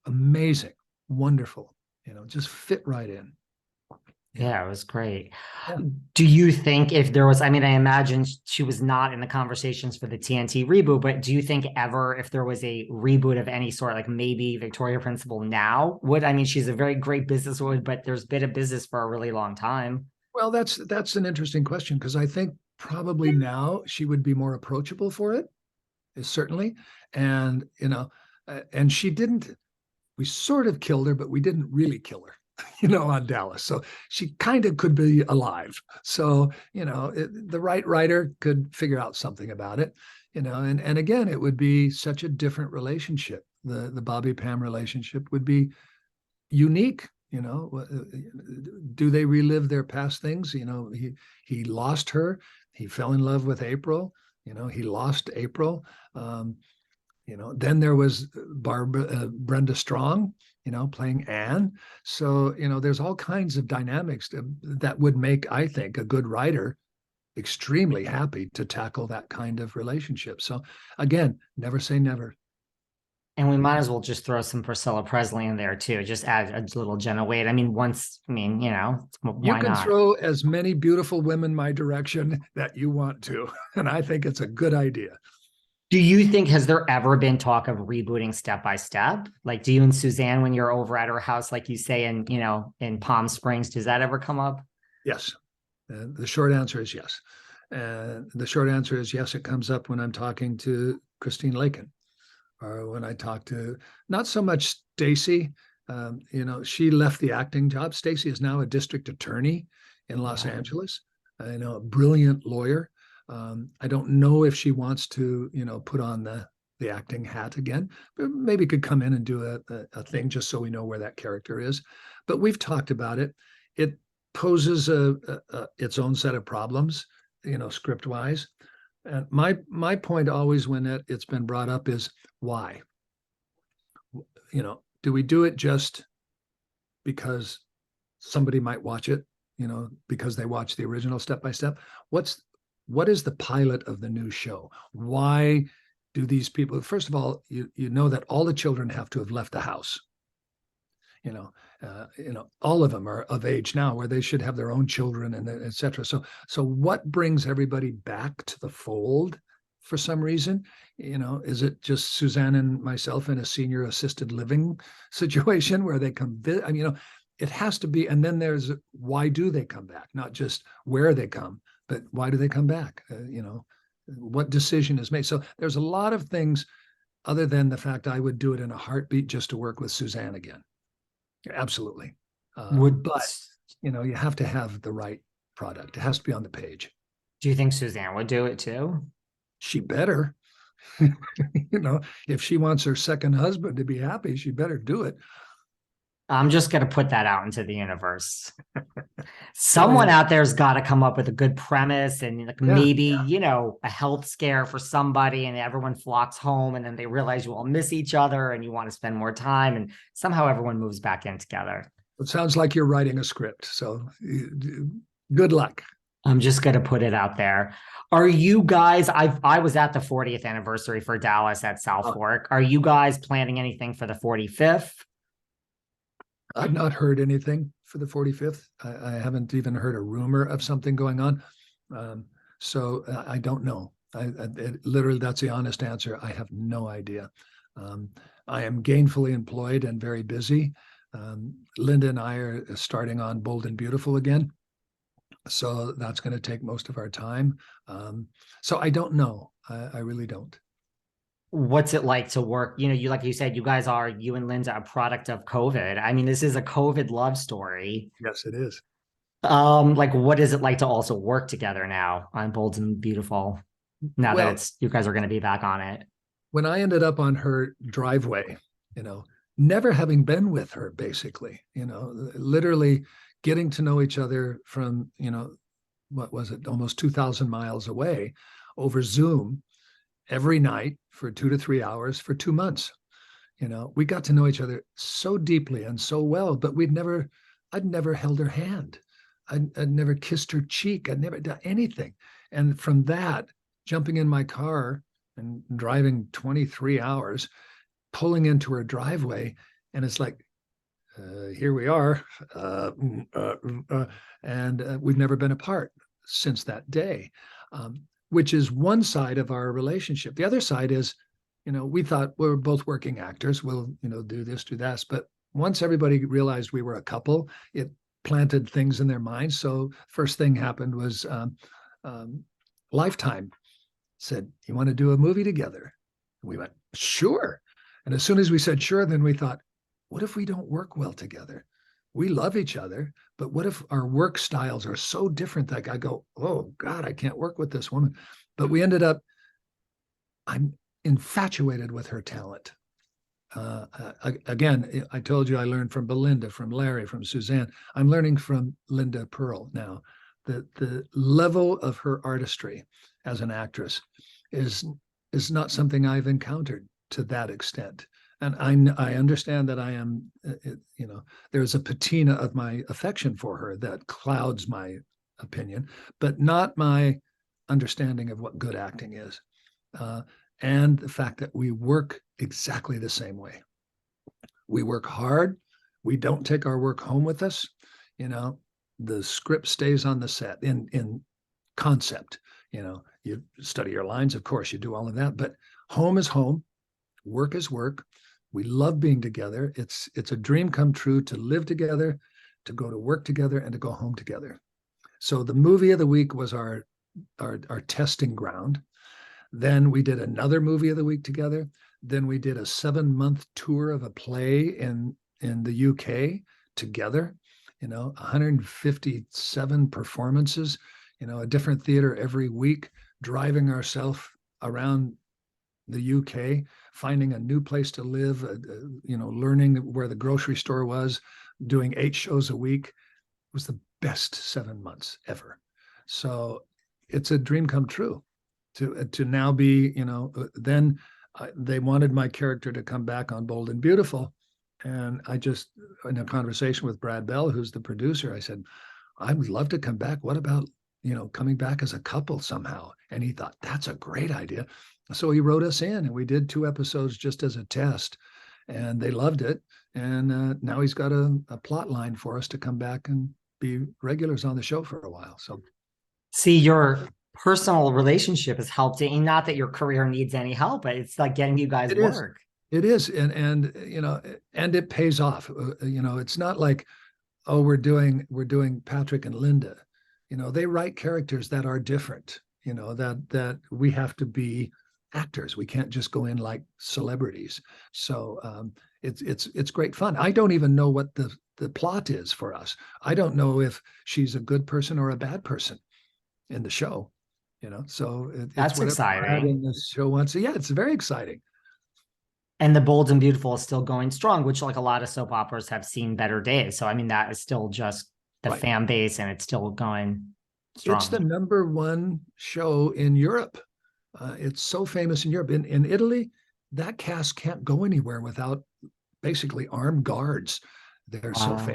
Amazing, wonderful, just fit right in. Yeah, it was great. Yeah. Do you think if there was, I mean, I imagine she was not in the conversations for the TNT reboot, but do you think ever if there was a reboot of any sort, like maybe Victoria Principal now would, I mean, she's a very great businesswoman, but there's been a business for a really long time. Well, that's an interesting question because I think probably now she would be more approachable for it, certainly. And and she didn't. We sort of killed her, but we didn't really kill her. On Dallas. So she kind of could be alive. So, the right writer could figure out something about it, and again, it would be such a different relationship. The Bobby Pam relationship would be unique. Do they relive their past things? He lost her. He fell in love with April. He lost April. Then there was Brenda Strong, playing Anne. So, there's all kinds of dynamics that would make, I think, a good writer extremely happy to tackle that kind of relationship. So, again, never say never. And we might as well just throw some Priscilla Presley in there too. Just add a little Jenna Wade. I mean, You why can not? throw as many beautiful women my direction that you want to. And I think it's a good idea. Do you think has there ever been talk of rebooting step by step? Like, do you and Suzanne, when you're over at her house, like you say in Palm Springs, does that ever come up? Yes. The short answer is yes. And the short answer is yes, it comes up when I'm talking to Christine Lakin or when I talk to not so much Stacy. She left the acting job. Stacy is now a district attorney in Los Yeah. Angeles. A brilliant lawyer. I don't know if she wants to, put on the acting hat again, but maybe could come in and do a thing just so we know where that character is. But we've talked about it. It poses its own set of problems, script wise. And my point always when it's been brought up is why? Do we do it just because somebody might watch it, because they watch the original step by step? What is the pilot of the new show? Why do these people? First of all, you know that all the children have to have left the house. All of them are of age now where they should have their own children and et cetera. So what brings everybody back to the fold for some reason? Is it just Suzanne and myself in a senior assisted living situation where they come visit? I mean, it has to be. And then there's why do they come back? Not just where they come, but why do they come back? What decision is made? So there's a lot of things other than the fact I would do it in a heartbeat just to work with Suzanne again. Absolutely. Would But, you have to have the right product. It has to be on the page. Do you think Suzanne would do it too? She better, if she wants her second husband to be happy, she better do it. I'm just going to put that out into the universe. Someone out there's got to come up with a good premise and like maybe, a health scare for somebody and everyone flocks home and then they realize you all miss each other and you want to spend more time and somehow everyone moves back in together. It sounds like you're writing a script. So good luck. I'm just going to put it out there. Are you guys, I was at the 40th anniversary for Dallas at South Fork. Are you guys planning anything for the 45th? I've not heard anything for the 45th. I haven't even heard a rumor of something going on. So I don't know. Literally, that's the honest answer. I have no idea. I am gainfully employed and very busy. Linda and I are starting on Bold and Beautiful again. So that's going to take most of our time. So I don't know. I really don't. What's it like to work? Like you said, you and Linda, a product of COVID. I mean, this is a COVID love story. Yes, it is. Like what is it like to also work together now on Bold and Beautiful? Now that you guys are going to be back on it. When I ended up on her driveway, never having been with her, basically, literally getting to know each other from, what was it, almost 2,000 miles away over Zoom every night for 2 to 3 hours for 2 months. We got to know each other so deeply and so well, but I'd never held her hand. I'd never kissed her cheek. I'd never done anything. And from that, jumping in my car and driving 23 hours pulling into her driveway, and it's like, here we are, and we've never been apart since that day, which is one side of our relationship. The other side is, we thought we were both working actors. We'll, do this, do that. But once everybody realized we were a couple, it planted things in their minds. So first thing happened was Lifetime said, "You want to do a movie together?" And we went, "Sure." And as soon as we said sure, then we thought, what if we don't work well together? We love each other, but what if our work styles are so different that I go, "Oh God, I can't work with this woman." But we ended up, I'm infatuated with her talent. Again, I told you I learned from Belinda, from Larry, from Suzanne. I'm learning from Linda Pearl now. The level of her artistry as an actress is not something I've encountered to that extent. And I understand that I am, there's a patina of my affection for her that clouds my opinion, but not my understanding of what good acting is. And the fact that we work exactly the same way. We work hard. We don't take our work home with us. The script stays on the set in concept. You study your lines, of course, you do all of that, but home is home, work is work. We love being together. It's a dream come true to live together, to go to work together, and to go home together. So the movie of the week was our testing ground. Then we did another movie of the week together. Then we did a 7-month tour of a play in the UK together. 157 performances, a different theater every week, driving ourselves around the UK, finding a new place to live, learning where the grocery store was, doing 8 shows a week. It was the best 7 months ever. So it's a dream come true to now be, then they wanted my character to come back on Bold and Beautiful. And I just, in a conversation with Brad Bell, who's the producer, I said, I would love to come back. What about, coming back as a couple somehow? And he thought, that's a great idea. So he wrote us in, and we did 2 episodes just as a test, and they loved it. And now he's got a plot line for us to come back and be regulars on the show for a while. So see, your personal relationship has helped it. And not that your career needs any help, but it's like getting you guys work. It is. And and it pays off. It's not like, oh, we're doing Patrick and Linda. They write characters that are different, that we have to be actors. We can't just go in like celebrities. So it's great fun. I don't even know what the plot is for us. I don't know if she's a good person or a bad person in the show. So That's it's exciting in the show once. So yeah, it's very exciting. And The Bold and Beautiful is still going strong, which like a lot of soap operas have seen better days. So I mean, that is still just the fan base, and it's still going strong. It's the #1 show in Europe. It's so famous in Europe. In Italy, that cast can't go anywhere without basically armed guards. They're so famous.